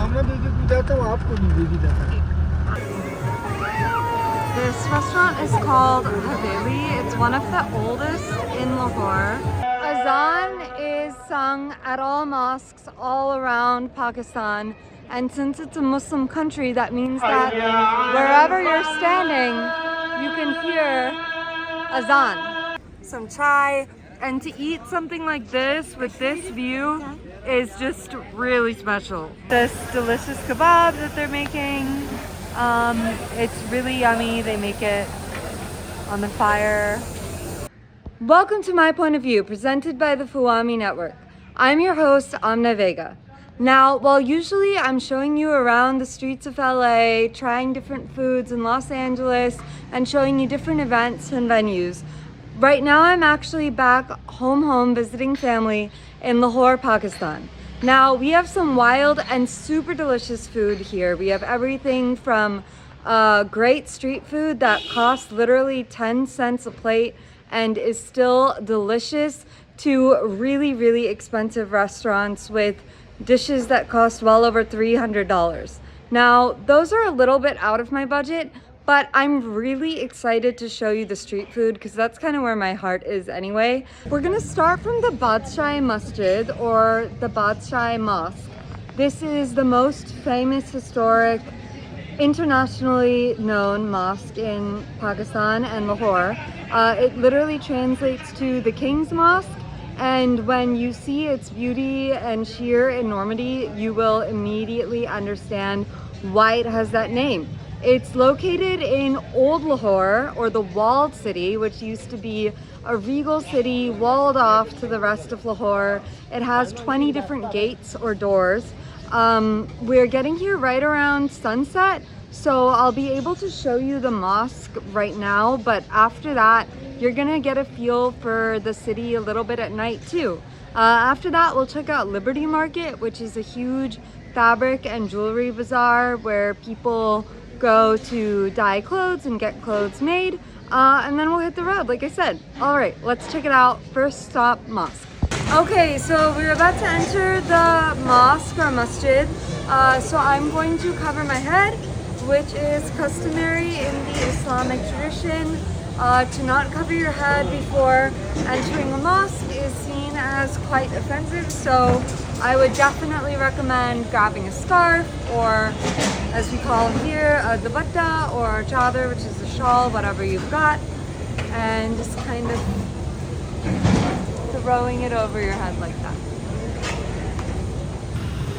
This restaurant is called Haveli. It's one of the oldest in Lahore. Azan is sung at all mosques all around Pakistan. And since it's a Muslim country, that means that wherever you're standing, you can hear Azan. Some chai. And to eat something like this with this view is just really special. This delicious kebab that they're making, it's really yummy. They make it on the fire. Welcome to My Point of View, presented by the FUAME Network. I'm your host, Amna Vega. Now, while usually I'm showing you around the streets of LA, trying different foods in Los Angeles, and showing you different events and venues, right now I'm actually back home visiting family in Lahore, Pakistan. Now, we have some wild and super delicious food here. We have everything from great street food that costs literally 10 cents a plate and is still delicious to really expensive restaurants with dishes that cost well over $300. Now, those are a little bit out of my budget, but I'm really excited to show you the street food because that's kind of where my heart is anyway. We're gonna start from the Badshah Masjid, or the Badshah Mosque. This is the most famous, historic, internationally known mosque in Pakistan and Lahore. It literally translates to the King's Mosque, and when you see its beauty and sheer enormity, you will immediately understand why it has that name. It's located in Old Lahore, or the Walled City, which used to be a regal city walled off to the rest of Lahore. It has 20 different gates or doors. We're getting here right around sunset, so I'll be able to show you the mosque right now, but after that, you're gonna get a feel for the city a little bit at night too. After that, we'll check out Liberty Market, which is a huge fabric and jewelry bazaar where people go to dye clothes and get clothes made, and then we'll hit the road, like I said. All right, let's check it out. First stop, mosque. Okay, so we're about to enter the mosque or masjid. So I'm going to cover my head, which is customary in the Islamic tradition. To not cover your head before entering a mosque is seen as quite offensive, so I would definitely recommend grabbing a scarf, or as we call here, a dupatta or a chadar, which is a shawl, whatever you've got, and just kind of throwing it over your head like that.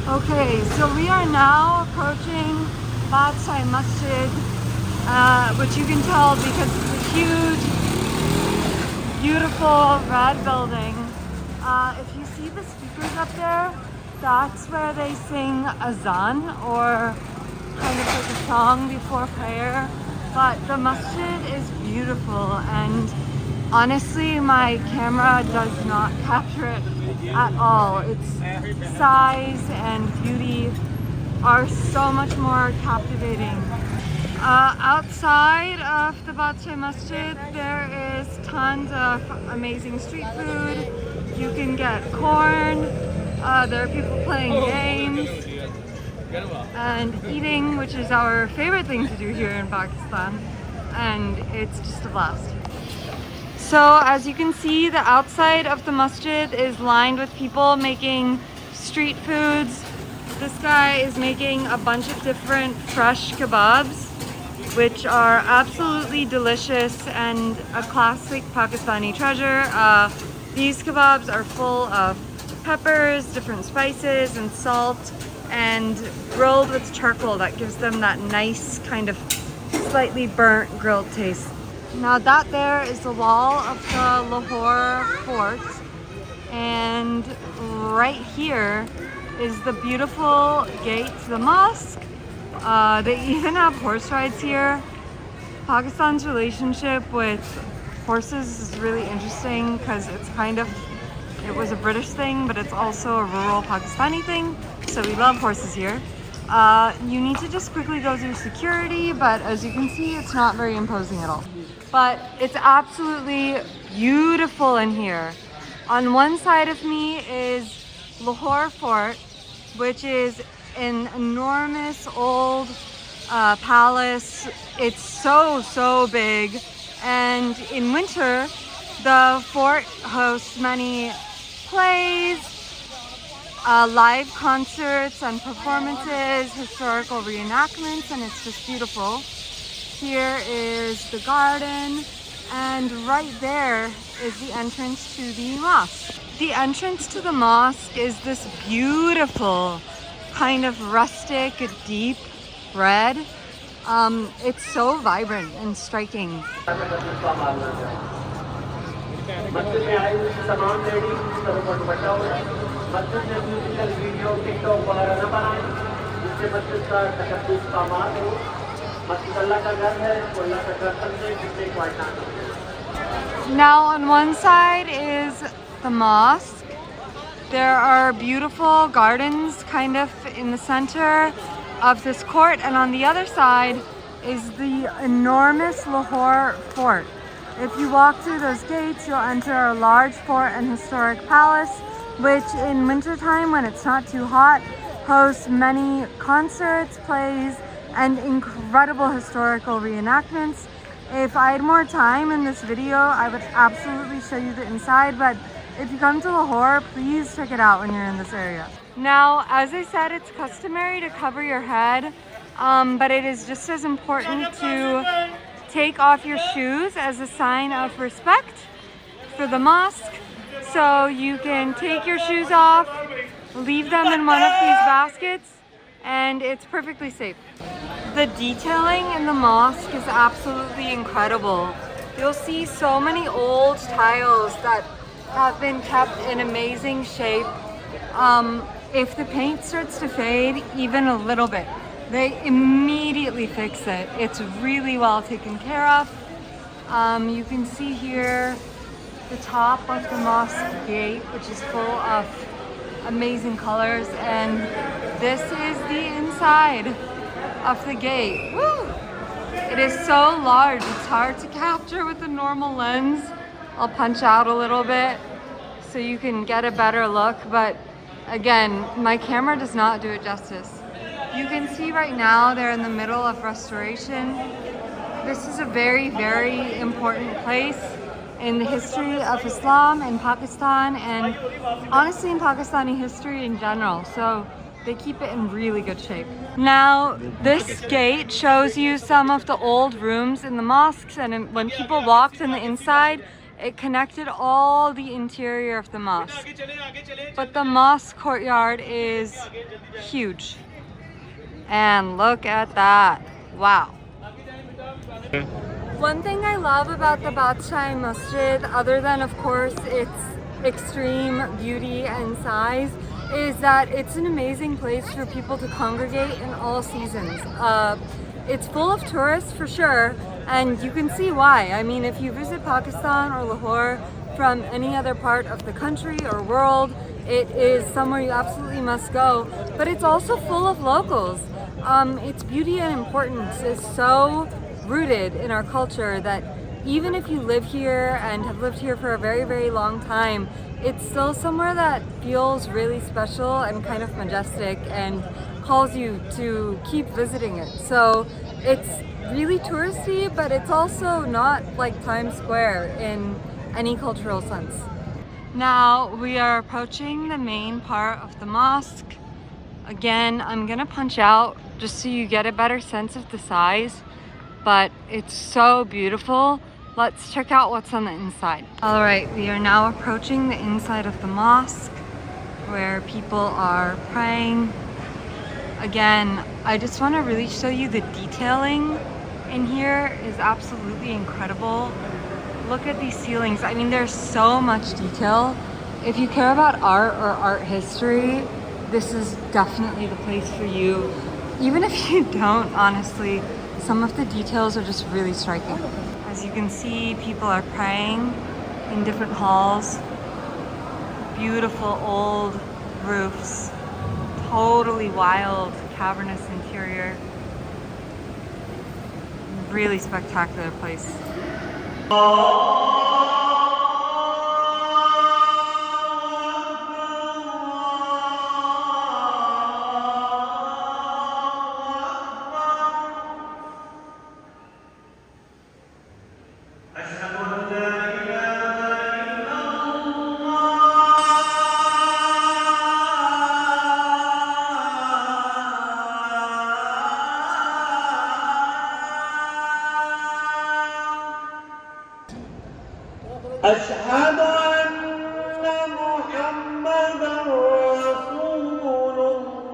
Okay, so we are now approaching Badshah Masjid, which you can tell because it's a huge, beautiful red building. If you see the speakers up there, that's where they sing azan, or kind of like a song before prayer. But the masjid is beautiful, and honestly my camera does not capture it at all. Its size and beauty are so much more captivating. Outside of the Badshah Masjid, there is tons of amazing street food. You can get corn, there are people playing games and eating, which is our favorite thing to do here in Pakistan, and it's just a blast. So as you can see, the outside of the masjid is lined with people making street foods. This guy is making a bunch of different fresh kebabs, which are absolutely delicious and a classic Pakistani treasure. These kebabs are full of peppers, different spices, and salt, and grilled with charcoal that gives them that nice kind of slightly burnt grilled taste. Now that there is the wall of the Lahore fort, and right here is the beautiful gate to the mosque. They even have horse rides here. Pakistan's relationship with horses is really interesting because it was a British thing, but it's also a rural Pakistani thing. So we love horses here. You need to just quickly go through security, but as you can see, it's not very imposing at all. But it's absolutely beautiful in here. On one side of me is Lahore Fort, which is an enormous old palace. It's so big, and in winter the fort hosts many plays, live concerts and performances, historical reenactments, and it's just beautiful. Here is the garden, and right there is the entrance to the mosque. The entrance to the mosque is this beautiful kind of rustic, deep red. It's so vibrant and striking. Now on one side is the mosque. There are beautiful gardens kind of in the center of this court, and on the other side is the enormous Lahore fort. If you walk through those gates, you'll enter a large fort and historic palace, which in wintertime, when it's not too hot, hosts many concerts, plays, and incredible historical reenactments. If I had more time in this video, I would absolutely show you the inside, but if you come to Lahore, please check it out when you're in this area. Now, as I said, it's customary to cover your head, but it is just as important to take off your shoes as a sign of respect for the mosque. So you can take your shoes off, leave them in one of these baskets, and it's perfectly safe. The detailing in the mosque is absolutely incredible. You'll see so many old tiles that have been kept in amazing shape. If the paint starts to fade even a little bit, they immediately fix it. It's really well taken care of. You can see here the top of the mosque gate, which is full of amazing colors, and this is the inside of the gate. Woo! It is so large, it's hard to capture with a normal lens. I'll punch out a little bit so you can get a better look, but again, my camera does not do it justice. You can see right now they're in the middle of restoration. This is a very important place in the history of Islam in Pakistan, and honestly in Pakistani history in general. So they keep it in really good shape. Now, this gate shows you some of the old rooms in the mosques, and when people walked in the inside, it connected all the interior of the mosque. But the mosque courtyard is huge. And look at that. Wow. One thing I love about the Badshah Masjid, other than of course its extreme beauty and size, is that it's an amazing place for people to congregate in all seasons. It's full of tourists for sure, and you can see why. I mean, if you visit Pakistan or Lahore from any other part of the country or world, it is somewhere you absolutely must go, but it's also full of locals. Its beauty and importance is so rooted in our culture that even if you live here and have lived here for a very long time, it's still somewhere that feels really special and kind of majestic and calls you to keep visiting it. So it's really touristy, but it's also not like Times Square in any cultural sense. Now we are approaching the main part of the mosque. Again, I'm gonna punch out just so you get a better sense of the size, but it's so beautiful. Let's check out what's on the inside. All right, we are now approaching the inside of the mosque where people are praying. Again, I just want to really show you the detailing in here is absolutely incredible. Look at these ceilings. I mean, there's so much detail. If you care about art or art history, this is definitely the place for you. Even if you don't, honestly, some of the details are just really striking. As you can see, people are praying in different halls. Beautiful old roofs. Totally wild, cavernous interior. Really spectacular place. أشهد أن محمدا رسول الله.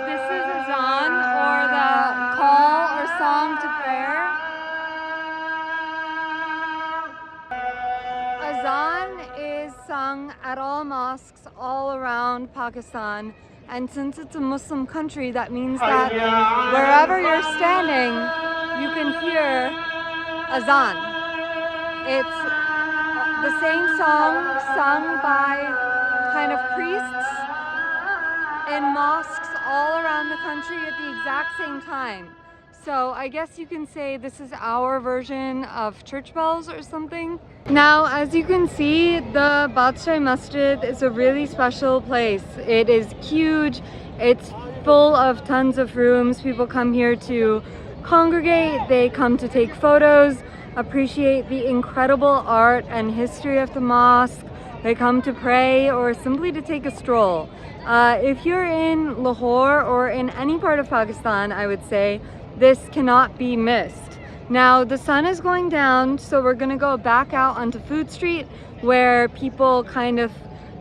This is azan, or the call or song to prayer. Azan is sung at all mosques all around Pakistan, and since it's a Muslim country, that means that wherever you're standing, you can hear azan. It's the same song sung by kind of priests in mosques all around the country at the exact same time. So I guess you can say this is our version of church bells or something. Now, as you can see, the Badshah Masjid is a really special place. It is huge. It's full of tons of rooms. People come here to congregate. They come to take photos, appreciate the incredible art and history of the mosque. They come to pray or simply to take a stroll. If you're in Lahore or in any part of Pakistan, I would say this cannot be missed. Now the sun is going down, so we're gonna go back out onto Food Street, where people kind of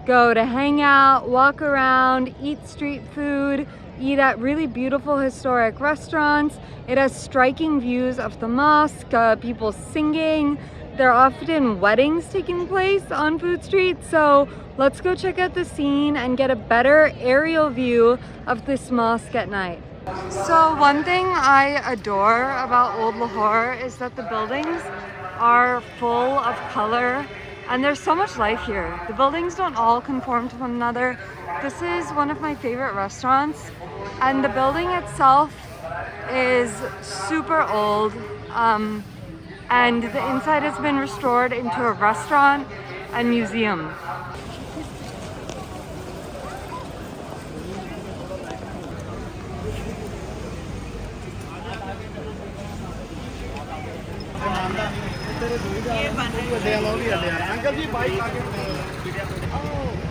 go to hang out, walk around, eat street food, eat at really beautiful historic restaurants. It has striking views of the mosque, people singing. There are often weddings taking place on Food Street, so let's go check out the scene and get a better aerial view of this mosque at night. So one thing I adore about Old Lahore is that the buildings are full of color and there's so much life here. The buildings don't all conform to one another. This is one of my favorite restaurants, and the building itself is super old, and the inside has been restored into a restaurant and museum.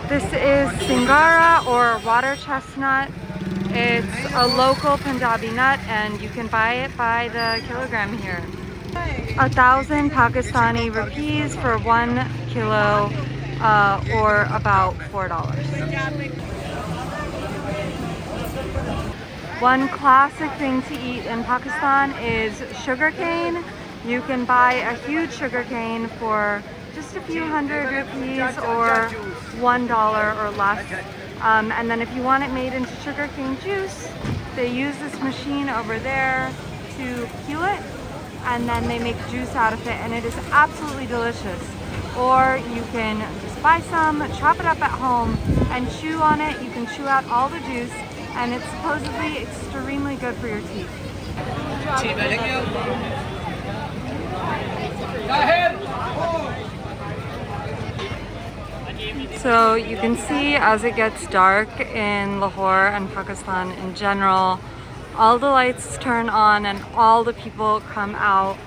This is Singara, or water chestnut. It's a local Punjabi nut and you can buy it by the kilogram here. 1,000 Pakistani rupees for 1 kilo, or about $4. One classic thing to eat in Pakistan is sugarcane. You can buy a huge sugarcane for just a few hundred rupees or $1 or less. And then if you want it made into sugarcane juice, they use this machine over there to peel it, and then they make juice out of it, and it is absolutely delicious. Or you can just buy some, chop it up at home, and chew on it. You can chew out all the juice, and it's supposedly extremely good for your teeth. So you can see as it gets dark in Lahore and Pakistan in general, all the lights turn on and all the people come out.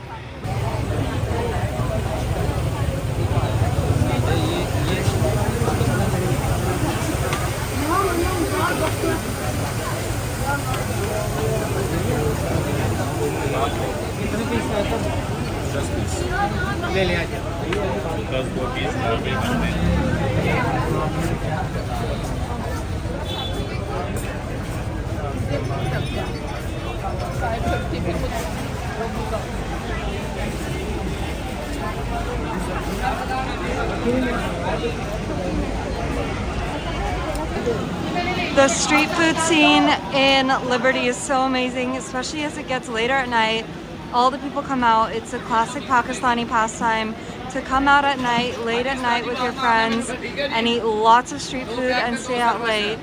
The street food scene in Liberty is so amazing, especially as it gets later at night. All the people come out. It's a classic Pakistani pastime to come out at night, late at night with your friends, and eat lots of street food and stay out late.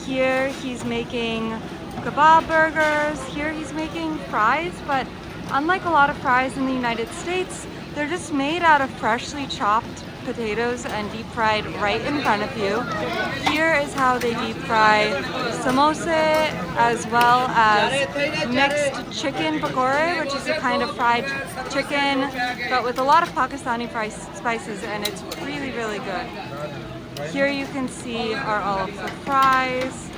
Here he's making kebab burgers. Here he's making fries, but unlike a lot of fries in the United States, they're just made out of freshly chopped potatoes and deep fried right in front of you. Here is how they deep fry samosa, as well as mixed chicken pakore, which is a kind of fried chicken, but with a lot of Pakistani spices, and it's really, really good. Here you can see are all of the fries.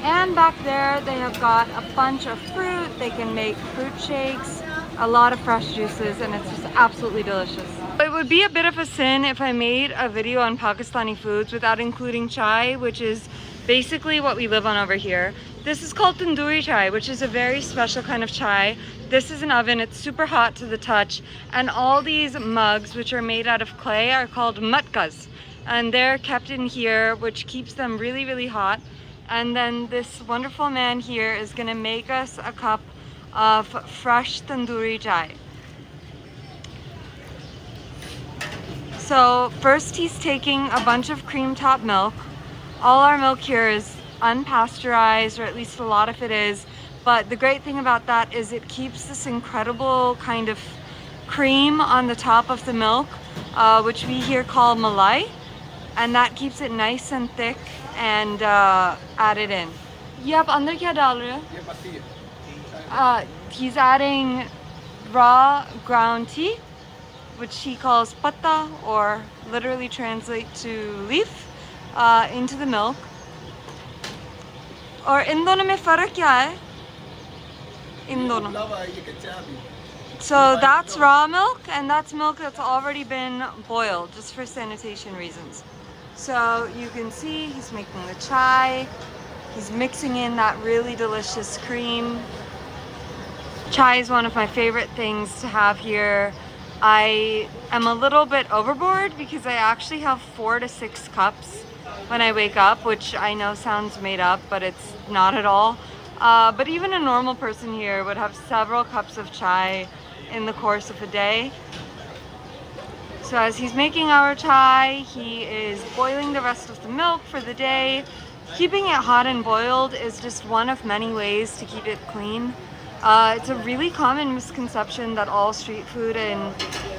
And back there they have got a bunch of fruit. They can make fruit shakes, a lot of fresh juices, and it's just absolutely delicious. It would be a bit of a sin if I made a video on Pakistani foods without including chai, which is basically what we live on over here. This is called tandoori chai, which is a very special kind of chai. This is an oven, it's super hot to the touch, and all these mugs, which are made out of clay, are called matkas. And they're kept in here, which keeps them really, really hot. And then this wonderful man here is gonna make us a cup of fresh tandoori chai. So first he's taking a bunch of cream top milk. All our milk here is unpasteurized, or at least a lot of it is. But the great thing about that is it keeps this incredible kind of cream on the top of the milk, which we here call malai. And that keeps it nice and thick and added in. ये आप अंदर क्या डाल रहे हो? He's adding raw ground tea, which he calls patta, or literally translate to leaf, into the milk. और इन दोनों में फर्क क्या है? इन दोनों. So that's raw milk, and that's milk that's already been boiled, just for sanitation reasons. So you can see he's making the chai. He's mixing in that really delicious cream. Chai is one of my favorite things to have here. I am a little bit overboard because I actually have 4 to 6 cups when I wake up, which I know sounds made up, but it's not at all. But even a normal person here would have several cups of chai in the course of a day. So as he's making our chai, he is boiling the rest of the milk for the day. Keeping it hot and boiled is just one of many ways to keep it clean. It's a really common misconception that all street food in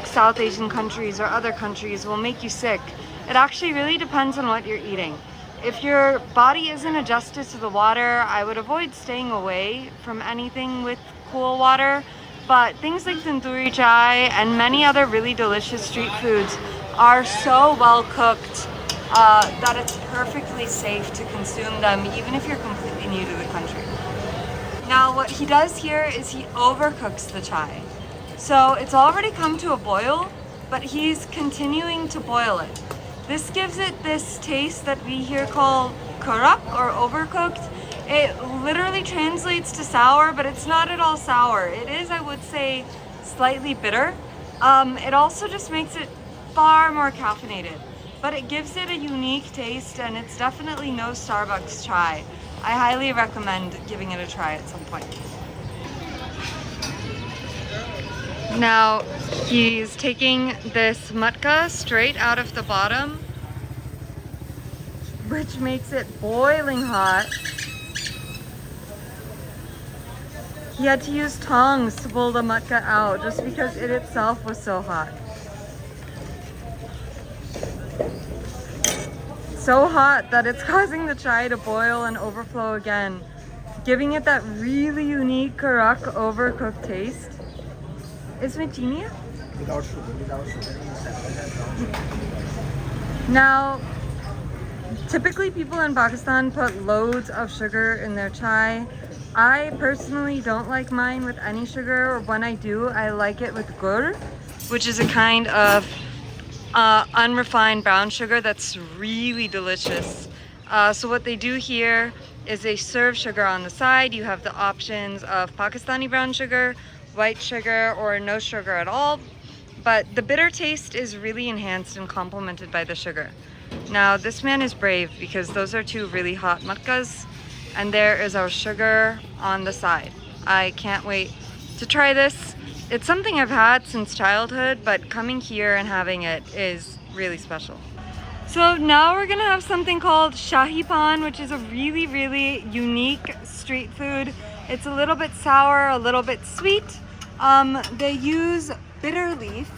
South Asian countries or other countries will make you sick. It actually really depends on what you're eating. If your body isn't adjusted to the water, I would avoid staying away from anything with cool water. But things like tandoori chai and many other really delicious street foods are so well cooked that it's perfectly safe to consume them, even if you're completely new to the country. Now what he does here is he overcooks the chai. So it's already come to a boil, but he's continuing to boil it. This gives it this taste that we here call karak, or overcooked. It literally translates to sour, but it's not at all sour. It is, I would say, slightly bitter. It also just makes it far more caffeinated, but it gives it a unique taste, and it's definitely no Starbucks chai. I highly recommend giving it a try at some point. Now he's taking this matka straight out of the bottom, which makes it boiling hot. He had to use tongs to pull the matka out just because it itself was so hot. So hot that it's causing the chai to boil and overflow again, giving it that really unique karak overcooked taste. Isme chini hai? Without sugar. Now, typically people in Pakistan put loads of sugar in their chai. I personally don't like mine with any sugar, or when I do, I like it with gur, which is a kind of unrefined brown sugar that's really delicious. So what they do here is they serve sugar on the side. You have the options of Pakistani brown sugar, white sugar, or no sugar at all. But the bitter taste is really enhanced and complemented by the sugar. Now this man is brave because those are 2 really hot matkas, and there is our sugar on the side. I can't wait to try this. It's something I've had since childhood, but coming here and having it is really special. So now we're gonna have something called shahi pan, which is a really, really unique street food. It's a little bit sour, a little bit sweet. They use bitter leaf,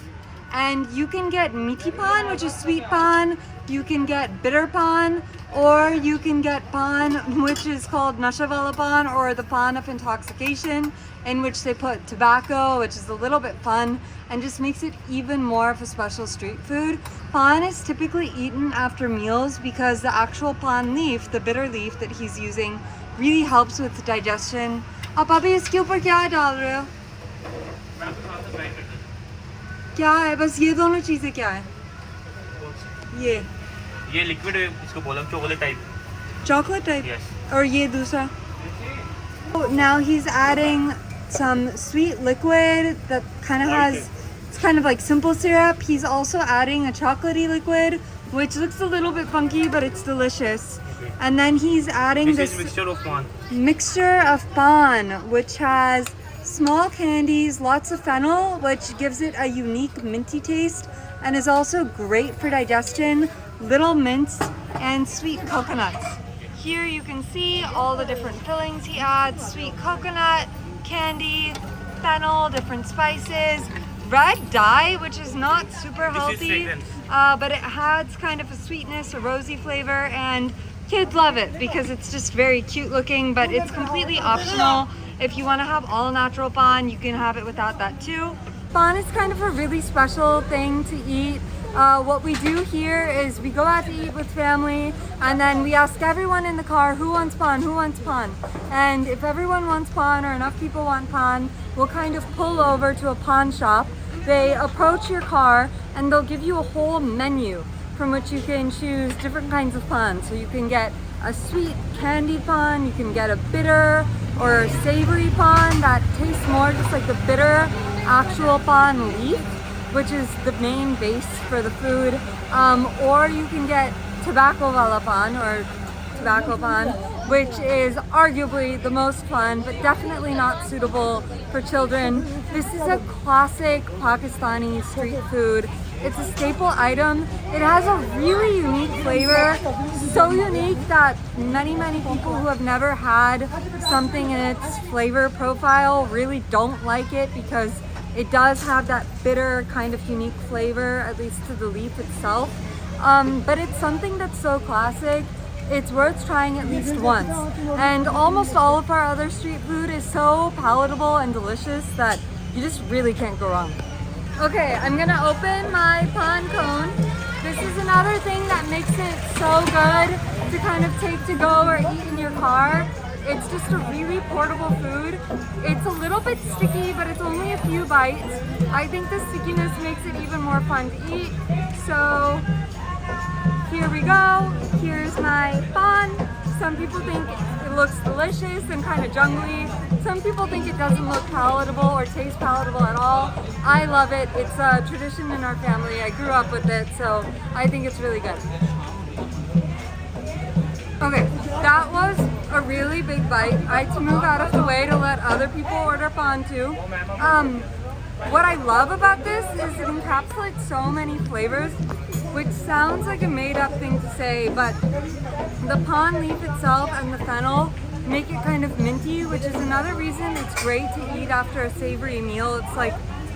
And you can get miti pan, which is sweet pan, you can get bitter pan, or you can get pan, which is called nashavala pan, or the pan of intoxication, in which they put tobacco, which is a little bit fun and just makes it even more of a special street food. Pan is typically eaten after meals because the actual pan leaf, the bitter leaf that he's using, really helps with digestion. आप अभी इसके ऊपर क्या डाल रहे हो? क्या है? बस ये दोनों चीजें क्या है? ये लिक्विड है, इसको बोलम chocolate type. Chocolate type? Yes. और ये दूसरा? Now he's adding some sweet liquid that kind of has, it's kind of like simple syrup. He's also adding a chocolatey liquid, which looks a little bit funky, but it's delicious. And then he's adding This is mixture of pan. mixture of pan, which has small candies, lots of fennel, which gives it a unique minty taste and is also great for digestion, little mints, and sweet coconuts. Here you can see all the different fillings he adds: sweet coconut, candy, fennel, different spices, red dye, which is not super healthy, but it adds kind of a sweetness, a rosy flavor, and kids love it because it's just very cute looking, but it's completely optional. If you want to have all natural pan, you can have it without that too. Pan is kind of a really special thing to eat. What we do here is we go out to eat with family, and then we ask everyone in the car, who wants pan, who wants pan? And if everyone wants pan or enough people want pan, we'll kind of pull over to a pan shop. They approach your car and they'll give you a whole menu from which you can choose different kinds of pan. So you can get a sweet candy pan, you can get a bitter or savory pan that tastes more just like the bitter actual pan leaf, which is the main base for the food. Or you can get tobacco wala pan or tobacco pan, which is arguably the most fun, but definitely not suitable for children. This is a classic Pakistani street food. It's a staple item. It has a really unique flavor, so unique that many people who have never had something in its flavor profile really don't like it because it does have that bitter kind of unique flavor, at least to the leaf itself. But it's something that's so classic, it's worth trying at least once. And almost all of our other street food is so palatable and delicious that you just really can't go wrong. Okay, I'm gonna open my pan cone. This is another thing that makes it so good to kind of take to go or eat in your car. It's just a really portable food. It's a little bit sticky, but it's only a few bites. I think the stickiness makes it even more fun to eat. So here we go. Here's my pan. Some people think it looks delicious and kind of jungly. Some people think it doesn't look palatable or taste palatable at all. I love it. It's a tradition in our family. I grew up with it, so I think it's really good. Okay, that was a really big bite. I had to move out of the way to let other people order pan too. What I love about this is it encapsulates so many flavors, which sounds like a made-up thing to say, but the pan leaf itself and the fennel make it kind of minty, which is another reason it's great to eat after a savory meal. It's like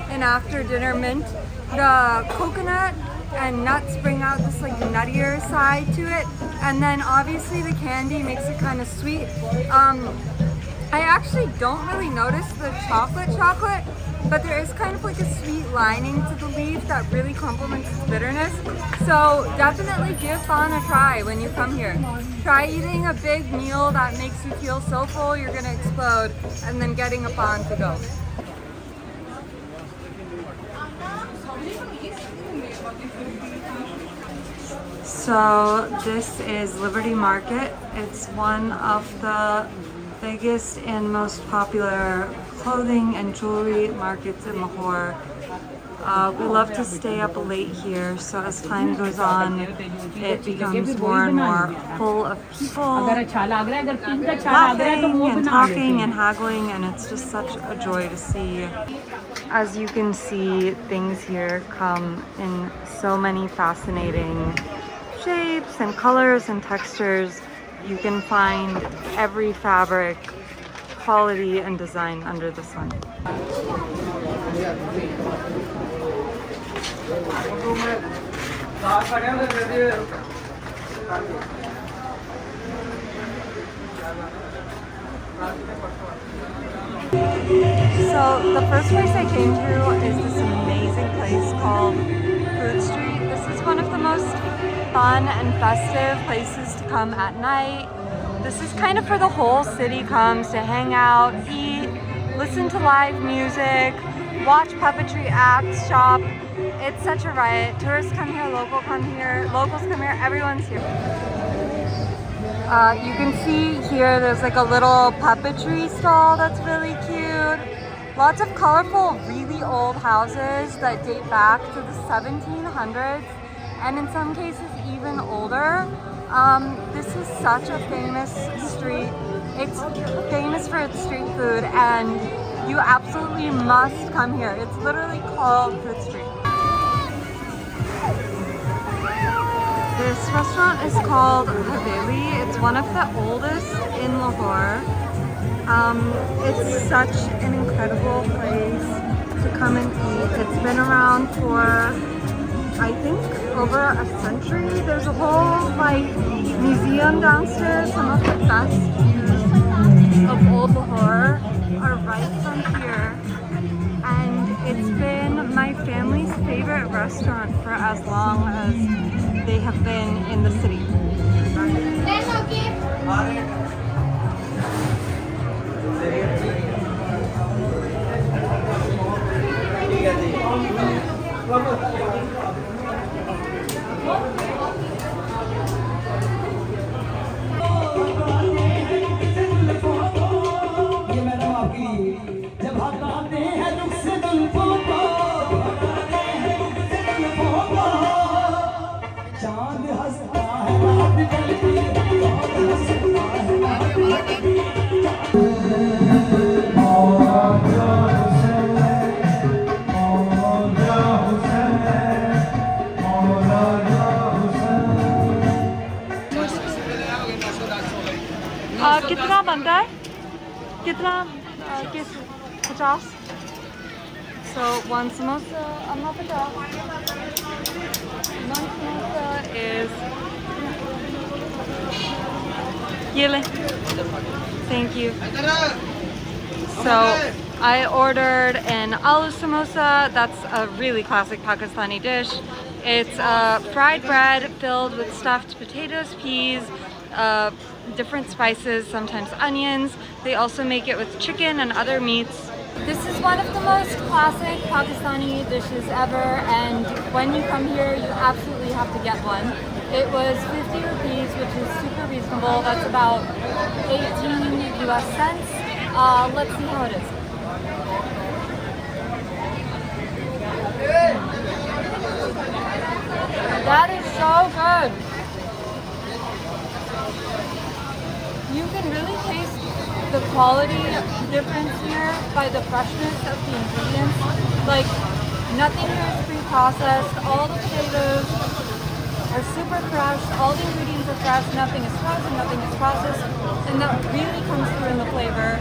an after-dinner mint. The coconut and nuts bring out this like nuttier side to it, and then obviously the candy makes it kind of sweet. I actually don't really notice the chocolate, but there is kind of like a sweet lining to the leaf that really complements its bitterness. So definitely give pan a try when you come here. Try eating a big meal that makes you feel so full you're gonna explode, and then getting a pan to go. So this is Liberty Market. It's one of the biggest and most popular clothing and jewelry markets in Lahore. We love to stay up late here, so as time goes on, it becomes more and more full of people laughing and talking and haggling, and it's just such a joy to see. As you can see, things here come in so many fascinating shapes and colors and textures. You can find every fabric, quality, and design under the sun. So the first place I came to is this amazing place called Fruit Street. This is one of the most fun and festive places to come at night. This is kind of where the whole city comes to hang out, eat, listen to live music, watch puppetry acts, shop. It's such a riot. Tourists come here, locals come here, everyone's here. You can see here there's like a little puppetry stall that's really cute. Lots of colorful, really old houses that date back to the 1700s and in some cases even older. This is such a famous street. It's famous for its street food and you absolutely must come here. It's literally called Fruit Street. This restaurant is called Haveli. It's one of the oldest in Lahore. It's such an incredible place to come and eat. It's been around for, I think, over a century. There's a whole museum downstairs. Some of the best views of old Lahore are right from here. And it's been my family's favorite restaurant for as long as they have been in the city. कितना बनता है? कितना? किस 50? So one samosa, not 50. One samosa is ये ले. Thank you. So I ordered an aloo samosa. That's a really classic Pakistani dish. It's fried bread filled with stuffed potatoes, peas, different spices, sometimes onions. They also make it with chicken and other meats. This is one of the most classic Pakistani dishes ever, and when you come here, you absolutely have to get one. It was 50 rupees, which is super reasonable. That's about 18 US cents. Let's see how it is. That is so good. You can really taste the quality difference here by the freshness of the ingredients. Like, nothing here is pre-processed. All the potatoes are super fresh. All the ingredients are fresh. Nothing is frozen, nothing is processed. And that really comes through in the flavor.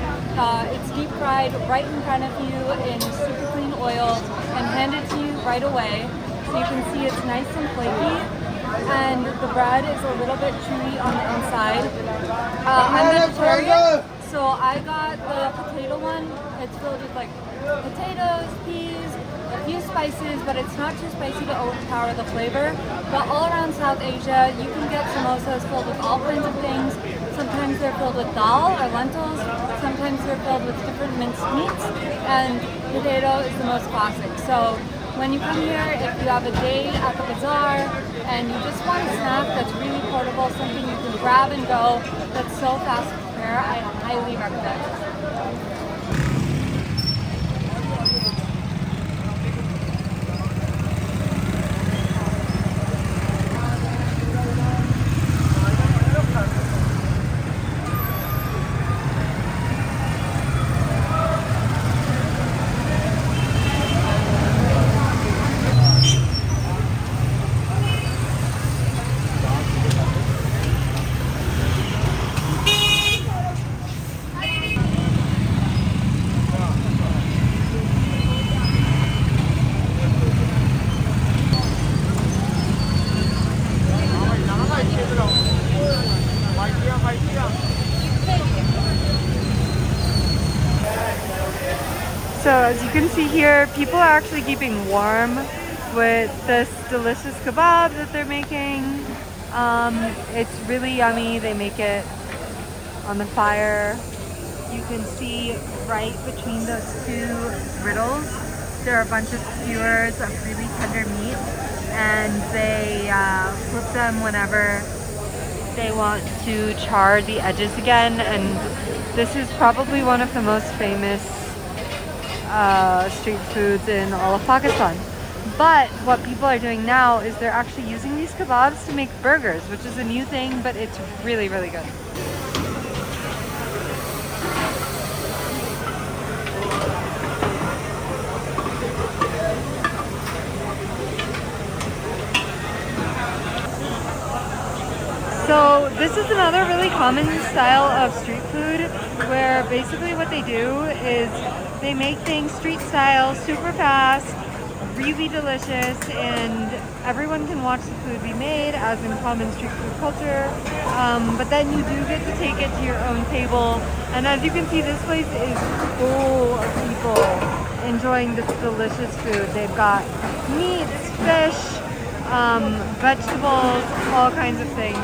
It's deep fried right in front of you in super clean oil and handed to you right away. So you can see it's nice and flaky. And the bread is a little bit chewy on the inside. I'm vegetarian, so I got the potato one. It's filled with like potatoes, peas, a few spices, but it's not too spicy to overpower the flavor. But all around South Asia, you can get samosas filled with all kinds of things. Sometimes they're filled with dal or lentils. Sometimes they're filled with different minced meats. And potato is the most classic. So when you come here, if you have a day at the bazaar and you just want a snack that's really portable, something you can grab and go, that's so fast to prepare, I highly recommend it. So as you can see here, people are actually keeping warm with this delicious kebab that they're making. It's really yummy. They make it on the fire. You can see right between those two griddles, there are a bunch of skewers of really tender meat, and they flip them whenever they want to char the edges again. And this is probably one of the most famous street foods in all of Pakistan. But what people are doing now is they're actually using these kebabs to make burgers, which is a new thing, but it's really, really good. So this is another really common style of street food where basically what they do is they make things street style, super fast, really delicious, and everyone can watch the food be made as in common street food culture. But then you do get to take it to your own table. And as you can see, this place is full of people enjoying this delicious food. They've got meats, fish, vegetables, all kinds of things.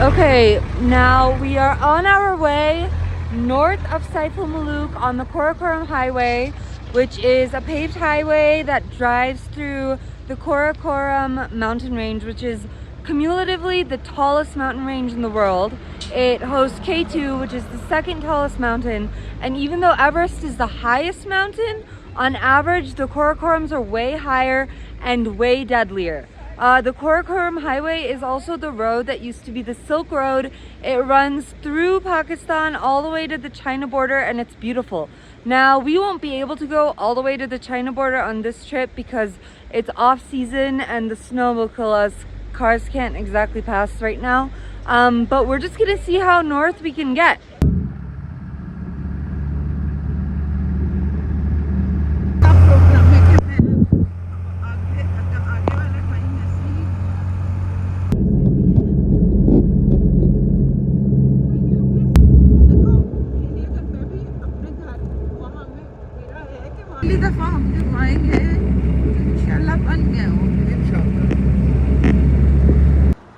Okay, now we are on our way north of Saiful Muluk on the Karakoram Highway, which is a paved highway that drives through the Karakoram mountain range, which is cumulatively the tallest mountain range in the world. It hosts K2, which is the second tallest mountain, and even though Everest is the highest mountain, on average the Karakorams are way higher and way deadlier. The Karakoram Highway is also the road that used to be the Silk Road. It runs through Pakistan all the way to the China border, and it's beautiful. Now, we won't be able to go all the way to the China border on this trip because it's off season and the snow will kill us. Cars can't exactly pass right now. But we're just gonna see how north we can get.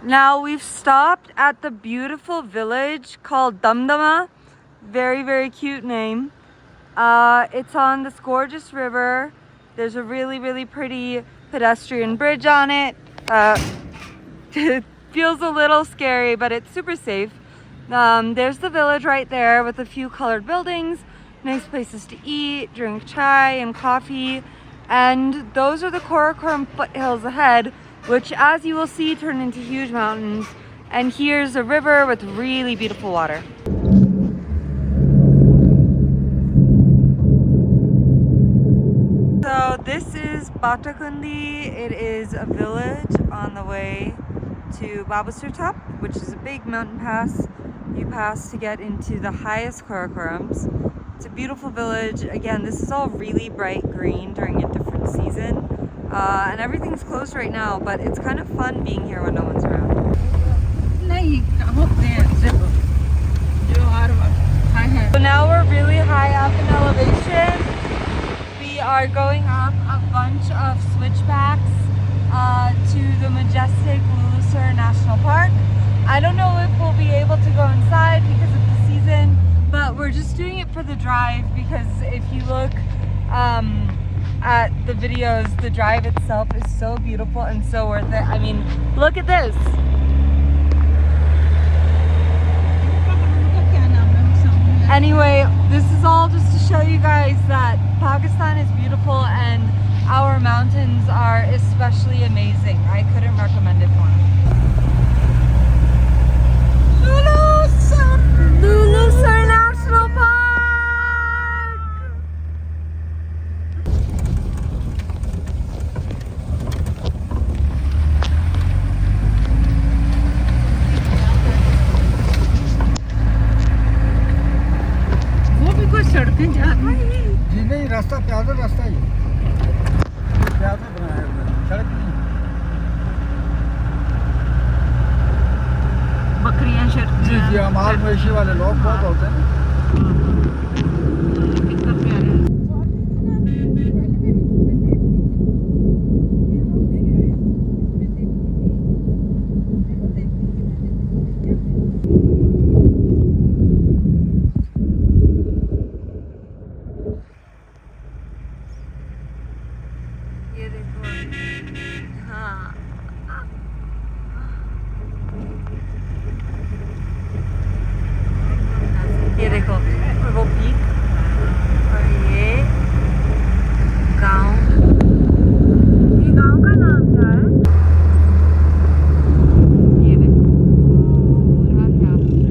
Now we've stopped at the beautiful village called Damdama. Very, very cute name. It's on this gorgeous river. There's a really, really pretty pedestrian bridge on it. It feels a little scary, but it's super safe. There's the village right there with a few colored buildings, nice places to eat, drink chai and coffee. And those are the Karakoram foothills ahead, which as you will see turn into huge mountains. And here's a river with really beautiful water. So this is Batakundi. It is a village on the way to Babasur Top, which is a big mountain pass you pass to get into the highest Karakorams. It's a beautiful village. Again, this is all really bright green during a different season. And everything's closed right now, but it's kind of fun being here when no one's around. So now we're really high up in elevation. We are going up a bunch of switchbacks to the majestic Lulusur National Park. I don't know if we'll be able to go inside because of the season, but we're just doing it for the drive because if you look at the videos, the drive itself is so beautiful and so worth it. I mean, look at this. Anyway, this is all just to show you guys that Pakistan is beautiful and our mountains are especially amazing. I couldn't recommend it more. Lulusur National Park! जी नहीं रास्ता पैदल रास्ता ही पैदल बनाया हुआ है सड़क नहीं बकरियां जी जी माल मवेशी वाले लोग बहुत होते हैं देखो वो पीक और ये गांव का नाम क्या है ये देखो पूरा capture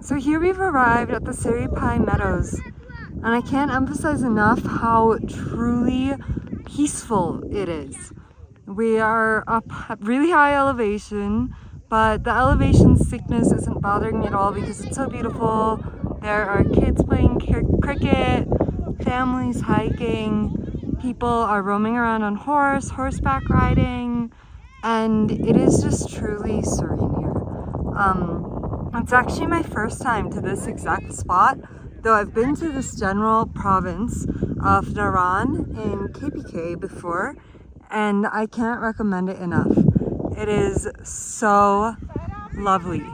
So here we've arrived at the Siripai Meadows, and I can't emphasize enough how truly peaceful it is. We are up at really high elevation, but the elevation sickness isn't bothering me at all because it's so beautiful. There are kids playing cricket, families hiking, people are roaming around on horseback riding, and it is just truly serene here. It's actually my first time to this exact spot, though I've been to this general province of Naran in KPK before, and I can't recommend it enough. It is so lovely.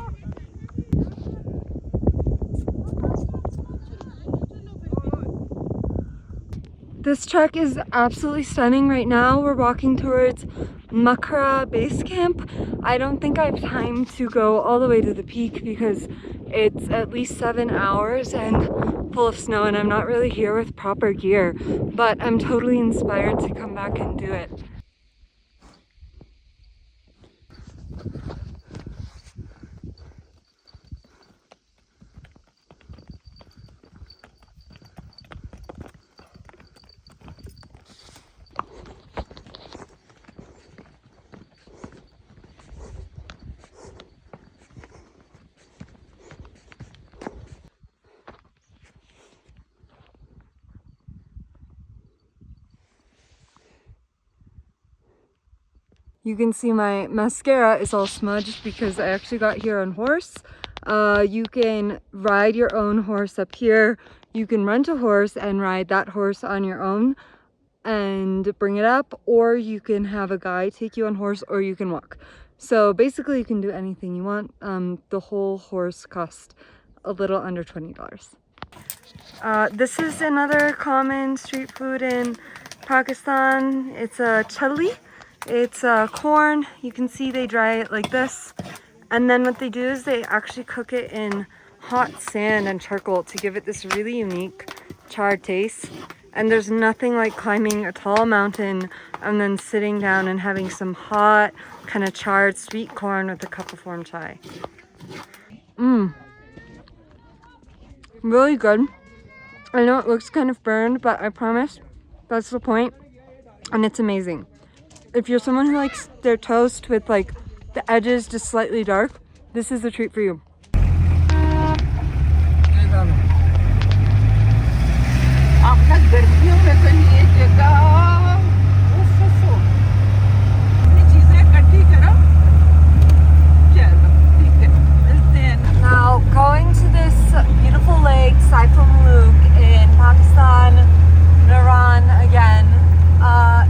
This trek is absolutely stunning. Right now we're walking towards Makara base camp. I don't think I have time to go all the way to the peak because it's at least 7 hours and full of snow, and I'm not really here with proper gear, but I'm totally inspired to come back and do it. You can see my mascara is all smudged because I actually got here on horse. You can ride your own horse up here. You can rent a horse and ride that horse on your own and bring it up, or you can have a guide take you on horse, or you can walk. So basically you can do anything you want. The whole horse cost a little under $20. This is another common street food in Pakistan. It's a chili. It's corn. You can see they dry it like this, and then what they do is they actually cook it in hot sand and charcoal to give it this really unique charred taste. And there's nothing like climbing a tall mountain and then sitting down and having some hot kind of charred sweet corn with a cup of warm chai. Really good. I know it looks kind of burned, but I promise that's the point, and it's amazing. If you're someone who likes their toast with like the edges just slightly dark, this is the treat for you. Now going to this beautiful lake, FUAME in Pakistan, Naran again.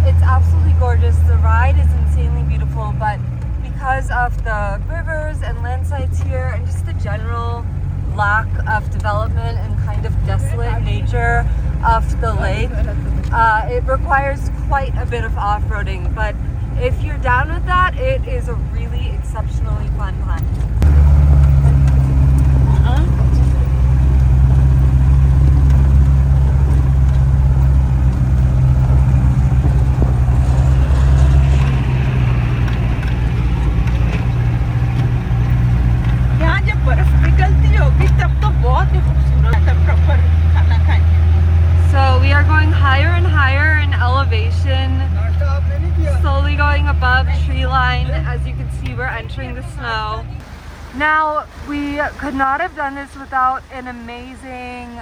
It's absolutely gorgeous. The ride is insanely beautiful, but because of the rivers and landslides here and just the general lack of development and kind of desolate nature of the lake, it requires quite a bit of off-roading. But if you're down with that, it is a really exceptionally fun time. So we are going higher and higher in elevation, slowly going above tree line. As you can see, we're entering the snow. Now, we could not have done this without an amazing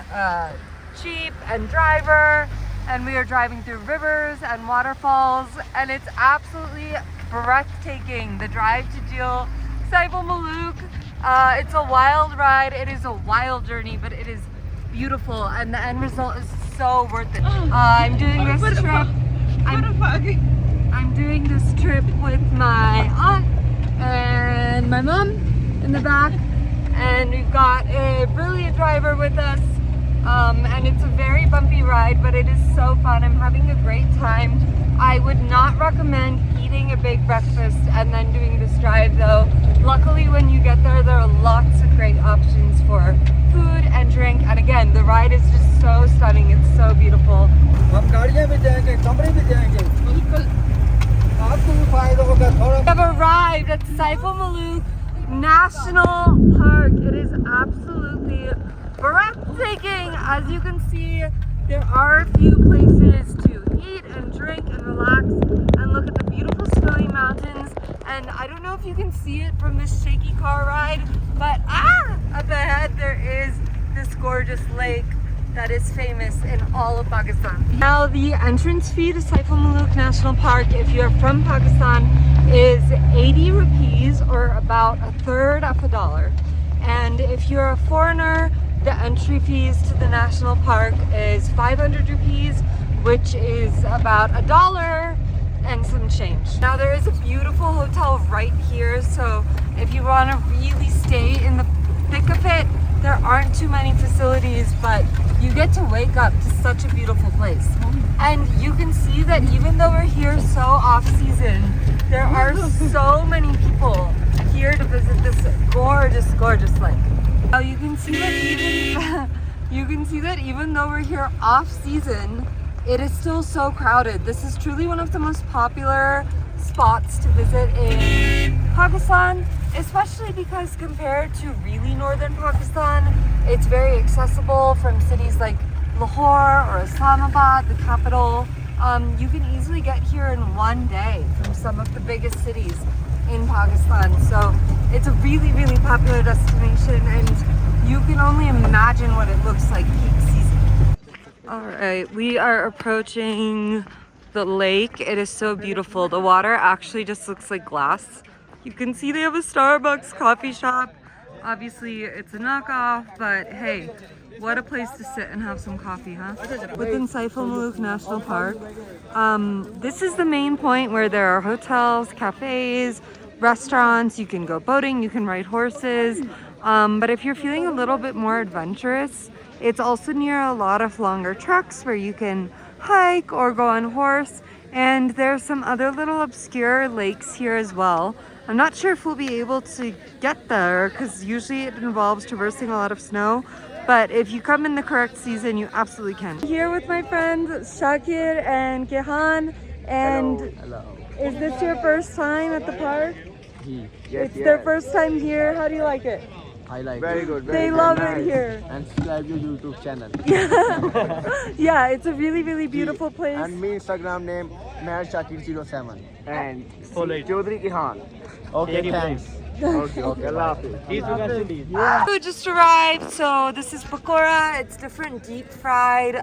jeep and driver, and we are driving through rivers and waterfalls, and it's absolutely breathtaking. The drive to Jil Saibul Maluk. It's a wild ride. It is a wild journey, but it is beautiful, and the end result is so worth it. I'm doing this trip. I'm doing this trip with my aunt and my mom in the back, and we've got a brilliant driver with us. And it's a very bumpy ride, but it is so fun. I'm having a great time. I would not recommend eating a big breakfast and then doing this drive though. Luckily when you get there, there are lots of great options for food and drink. And again, the ride is just so stunning. It's so beautiful. हम गाड़ियाँ भी जाएंगे, कमरे भी जाएंगे, बिल्कुल आपको भी फायदा होगा थोड़ा. We have arrived at Saiful Malook National Park. It is absolutely breathtaking. As you can see, there are a few places to eat and drink and relax and look at the beautiful snowy mountains. And I don't know if you can see it from this shaky car ride, but up ahead there is this gorgeous lake that is famous in all of Pakistan. Now the entrance fee to Saiful Malook National Park, if you're from Pakistan, is 80 rupees, or about a third of a dollar. And if you're a foreigner, the entry fees to the national park is 500 rupees, which is about a dollar and some change. Now there is a beautiful hotel right here, so if you want to really stay in the thick of it, there aren't too many facilities, but you get to wake up to such a beautiful place. And you can see that even though we're here so off season, there are so many people here to visit this gorgeous, gorgeous lake. Now you can see that even though we're here off season, it is still so crowded. This is truly one of the most popular spots to visit in Pakistan, especially because compared to really northern Pakistan, it's very accessible from cities like Lahore or Islamabad, the capital. You can easily get here in one day from some of the biggest cities in Pakistan. So it's a really, really popular destination, and you can only imagine what it looks like peak season. All right, we are approaching the lake. It is so beautiful. The water actually just looks like glass. You can see they have a Starbucks coffee shop. Obviously it's a knockoff, but hey, what a place to sit and have some coffee, huh? Within Saiful Malook National Park, this is the main point where there are hotels, cafes, restaurants. You can go boating, you can ride horses. But if you're feeling a little bit more adventurous, it's also near a lot of longer treks where you can hike or go on horse. And there's some other little obscure lakes here as well. I'm not sure if we'll be able to get there because usually it involves traversing a lot of snow. But if you come in the correct season, you absolutely can. Here with my friends Shakir and Gehan. And Hello. Is this your first time at the park? Yes, It's their first time here. How do you like it? I like Very it. good. They love it here. And subscribe your YouTube channel. Yeah, it's a really, really beautiful place. And me Instagram name MadShakir07. And Chaudhary Kihan. Okay, thanks. Okay, Allah Hafiz. Food just arrived, so this is pakora. It's different deep fried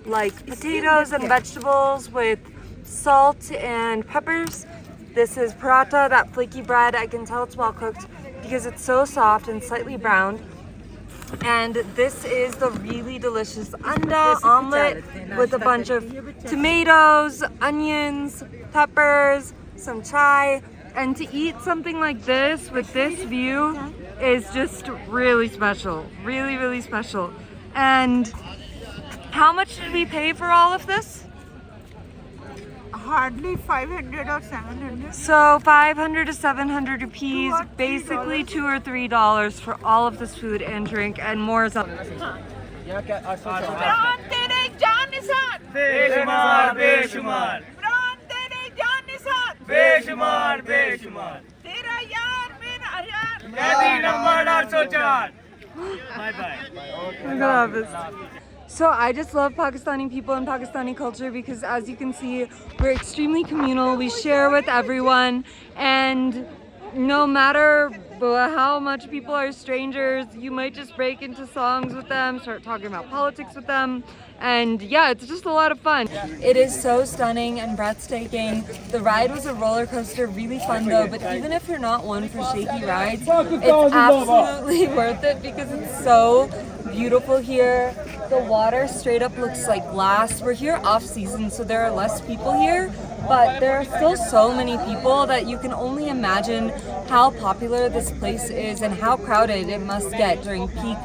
like potatoes and vegetables with salt and peppers. This is paratha, that flaky bread. I can tell it's well cooked because it's so soft and slightly browned. And this is the really delicious anda omelet with a bunch of tomatoes, onions, peppers, some chai. And to eat something like this with this view is just really special. Really, really special. And how much did we pay for all of this? Hardly 500 or 700. So 500 to 700 rupees, basically $2 or $3 for all of this food and drink and more. So I just love Pakistani people and Pakistani culture because, as you can see, we're extremely communal. We share with everyone, and no matter how much people are strangers, you might just break into songs with them, start talking about politics with them. And yeah, it's just a lot of fun. It is so stunning and breathtaking. The ride was a roller coaster, really fun though, but even if you're not one for shaky rides, it's absolutely worth it because it's so beautiful here. The water straight up looks like glass. We're here off season, so there are less people here, but there are still so many people that you can only imagine how popular this place is and how crowded it must get during peak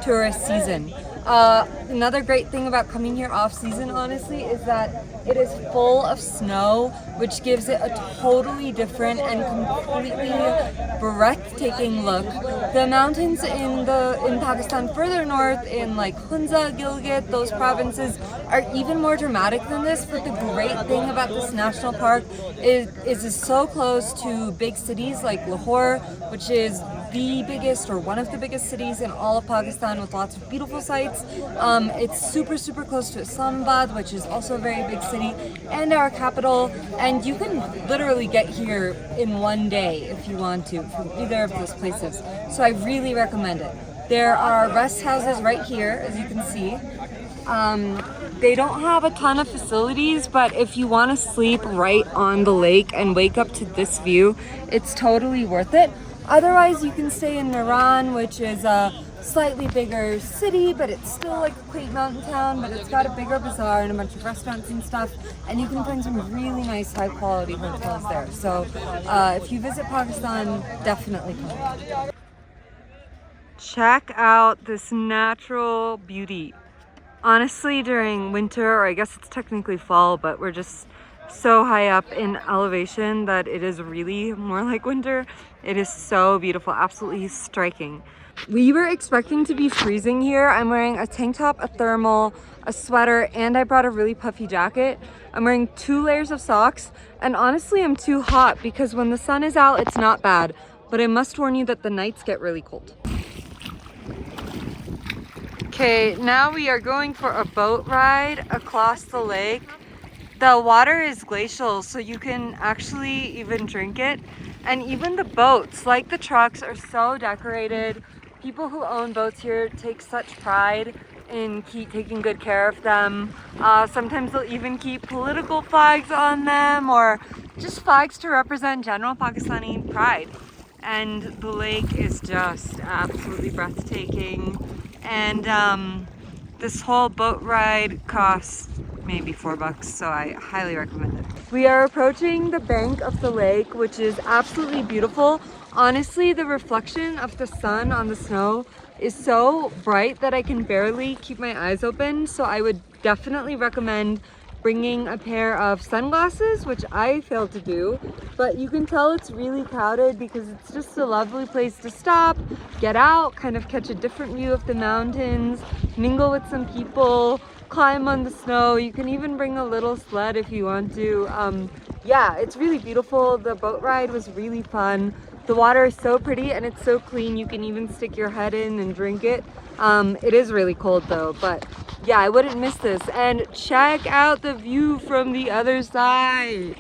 tourist season. Another great thing about coming here off season, honestly, is that it is full of snow, which gives it a totally different and completely breathtaking look. The mountains in Pakistan further north, in like Hunza, Gilgit, those provinces are even more dramatic than this. But the great thing about this national park is it's so close to big cities like Lahore, which is the biggest or one of the biggest cities in all of Pakistan with lots of beautiful sights. It's super close to Islamabad, which is also a very big city, and our capital, and you can literally get here in one day if you want to from either of those places. So I really recommend it. There are rest houses right here, as you can see. They don't have a ton of facilities, but if you want to sleep right on the lake and wake up to this view, it's totally worth it. Otherwise, you can stay in Naran, which is a slightly bigger city, but it's still like a quaint mountain town, but it's got a bigger bazaar and a bunch of restaurants and stuff, and you can find some really nice high quality hotels there. So if you visit Pakistan, definitely come. Check out this natural beauty. Honestly, during winter, or I guess it's technically fall, but we're just so high up in elevation that it is really more like winter. It is so beautiful, absolutely striking. We were expecting to be freezing here. I'm wearing a tank top, a thermal, a sweater, and I brought a really puffy jacket. I'm wearing 2 layers of socks, and honestly I'm too hot because when the sun is out it's not bad, but I must warn you that the nights get really cold. Okay, now we are going for a boat ride across the lake. The water is glacial, so you can actually even drink it. And even the boats, like the trucks, are so decorated. People who own boats here take such pride in taking good care of them. Sometimes they'll even keep political flags on them, or just flags to represent general Pakistani pride. And the lake is just absolutely breathtaking. And this whole boat ride costs maybe $4, so I highly recommend it. We are approaching the bank of the lake, which is absolutely beautiful. Honestly, the reflection of the sun on the snow is so bright that I can barely keep my eyes open, so I would definitely recommend bringing a pair of sunglasses, which I failed to do, but you can tell it's really crowded because it's just a lovely place to stop, get out, kind of catch a different view of the mountains, mingle with some people, climb on the snow. You can even bring a little sled if you want to. Yeah, it's really beautiful. The boat ride was really fun. The water is so pretty and it's so clean. You can even stick your head in and drink it. It is really cold though, but yeah, I wouldn't miss this. And check out the view from the other side.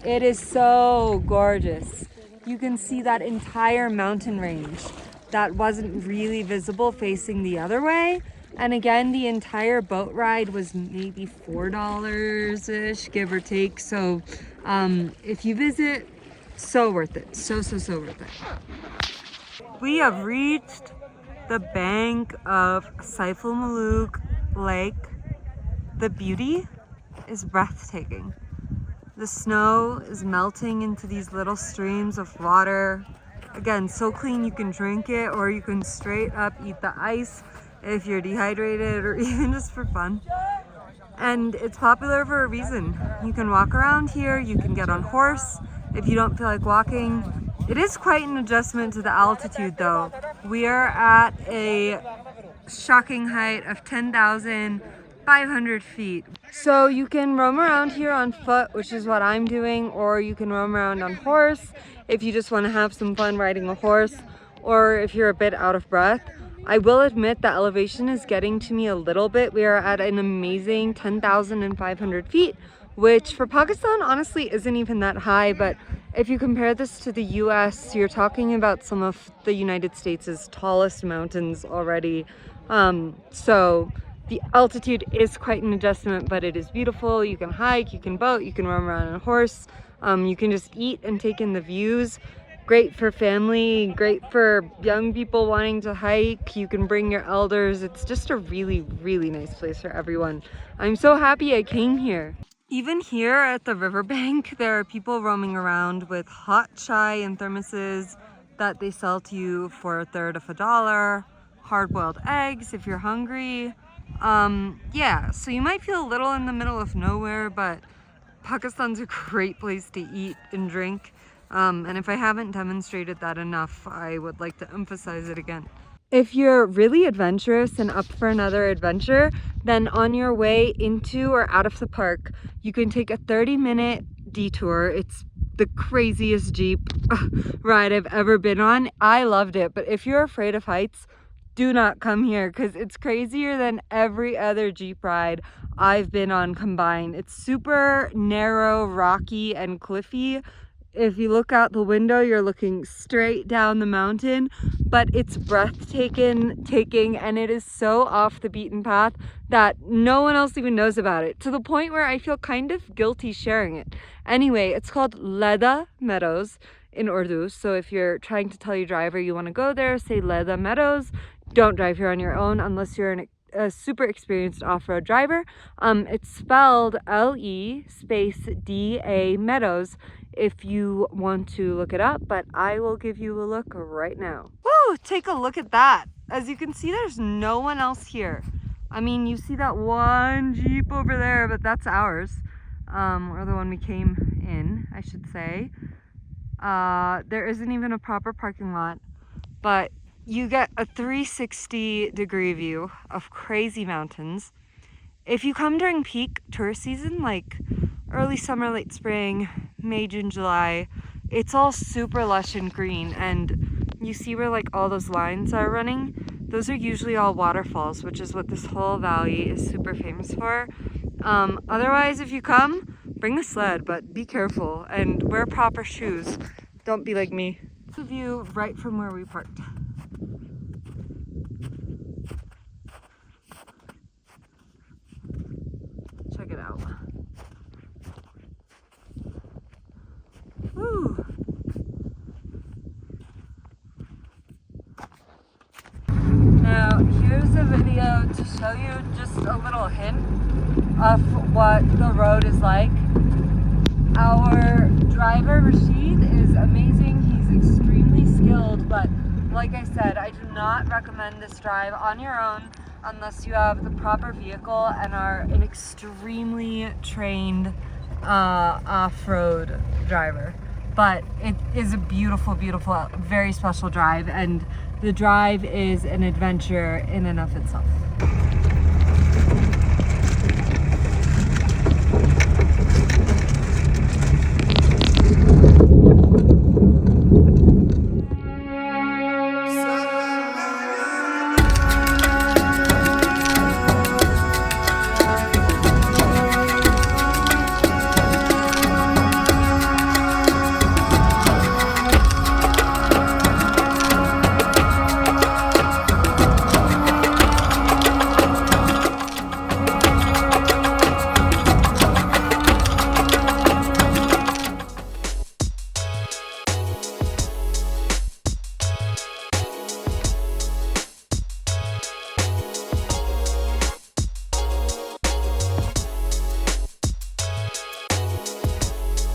It is so gorgeous. You can see that entire mountain range that wasn't really visible facing the other way. And again, the entire boat ride was maybe $4-ish, give or take. So if you visit, so worth it. So worth it. We have reached the bank of Saif al-Muluk Lake. The beauty is breathtaking. The snow is melting into these little streams of water. Again, so clean you can drink it, or you can straight up eat the ice if you're dehydrated, or even just for fun. And it's popular for a reason. You can walk around here, you can get on horse if you don't feel like walking. It is quite an adjustment to the altitude though. We are at a shocking height of 10,500 feet. So you can roam around here on foot, which is what I'm doing, or you can roam around on horse if you just want to have some fun riding a horse, or if you're a bit out of breath. I will admit the elevation is getting to me a little bit. We are at an amazing 10,500 feet, which for Pakistan honestly isn't even that high, but if you compare this to the US, you're talking about some of the United States' tallest mountains already. So the altitude is quite an adjustment, but it is beautiful. You can hike, you can boat, you can roam around on a horse, you can just eat and take in the views. Great for family, great for young people wanting to hike. You can bring your elders. It's just a really, really nice place for everyone. I'm so happy I came here. Even here at the riverbank, there are people roaming around with hot chai and thermoses that they sell to you for 1/3 of $1. Hard-boiled eggs if you're hungry. Yeah, so you might feel a little in the middle of nowhere, but Pakistan's a great place to eat and drink. And if I haven't demonstrated that enough, I would like to emphasize it again. If you're really adventurous and up for another adventure, then on your way into or out of the park, you can take a 30-minute detour. It's the craziest Jeep ride I've ever been on. I loved it, but if you're afraid of heights, do not come here because it's crazier than every other Jeep ride I've been on combined. It's super narrow, rocky, and cliffy. If you look out the window, you're looking straight down the mountain, but it's breathtaking, and it is so off the beaten path that no one else even knows about it, to the point where I feel kind of guilty sharing it. Anyway, it's called Leda Meadows in Urdu, so if you're trying to tell your driver you want to go there, say Leda Meadows. Don't drive here on your own unless you're a super experienced off-road driver. It's spelled L-E space D-A Meadows if you want to look it up, but I will give you a look right now. Woo! Take a look at that. As you can see, there's no one else here. I mean, you see that one Jeep over there, but that's ours. Or the one we came in, I should say. There isn't even a proper parking lot, but you get a 360-degree view of crazy mountains. If you come during peak tourist season, like early summer, late spring, May, June, July, it's all super lush and green, and you see where like all those lines are running? Those are usually all waterfalls, which is what this whole valley is super famous for. Otherwise, if you come, bring a sled, but be careful and wear proper shoes. Don't be like me. The view right from where we parked. Check it out. Woo. Now, here's a video to show you just a little hint of what the road is like. Our driver, Rashid, is amazing. He's extremely skilled, but like I said, I do not recommend this drive on your own unless you have the proper vehicle and are an extremely trained off-road driver. But it is a beautiful, beautiful, very special drive, and the drive is an adventure in and of itself.